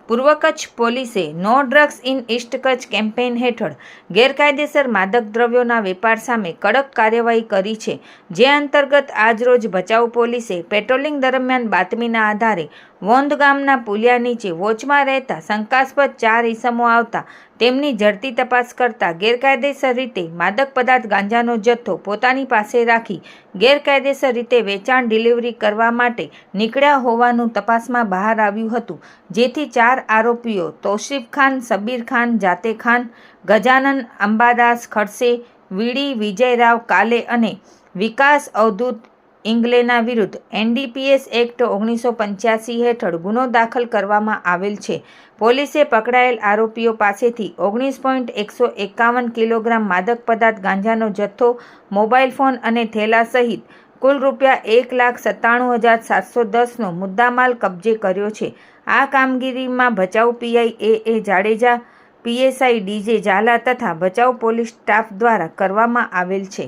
પૂર્વ કચ્છ પોલીસે no drugs in east Kutch campaign હેઠળ ગેરકાયદેસર માદક દ્રવ્યોના વેપાર સામે કડક કાર્યવાહી કરી છે, જે અંતર્ગત આજરોજ ભચાઉ પોલીસે પેટ્રોલિંગ દરમિયાન બાતમીના આધારે વોંધ ગામના પુલિયા નીચે વોચમાં રહેતા શંકાસ્પદ 4 ઈસમો આવતા તેમની ઝડપી તપાસ કરતા ગેરકાયદેસર રીતે માદક પદાર્થ ગાંજાનો જથ્થો પોતાની પાસે રાખી ગેરકાયદેસર રીતે વેચાણ ડિલિવરી કરવા માટે નીકળ્યા હોવાનું તપાસમાં બહાર આવ્યું હતું, જેથી 4 આરોપીઓ તૌસીફ ખાન, સબીર ખાન, જાતે ખાન, ગજાનન અંબાદાસ ખડસે, વીડી વિજયરાવ કાલે અને વિકાસ અવધૂત ઇંગલેના વિરુદ્ધ NDPS એક્ટ 1985 હેઠળ ગુનો દાખલ કરવામાં આવેલ છે. પોલીસે પકડાયેલ આરોપીઓ પાસેથી 19.151 કિલોગ્રામ માદક પદાર્થ ગાંજાનો જથ્થો, મોબાઈલ ફોન અને થેલા સહિત કુલ ₹1,97,710નો મુદ્દામાલ કબજે કર્યો છે. આ કામગીરીમાં Bhachau PI AA Jadeja, PSI DJ Jhala તથા ભચાઉ પોલીસ સ્ટાફ દ્વારા કરવામાં આવેલ છે.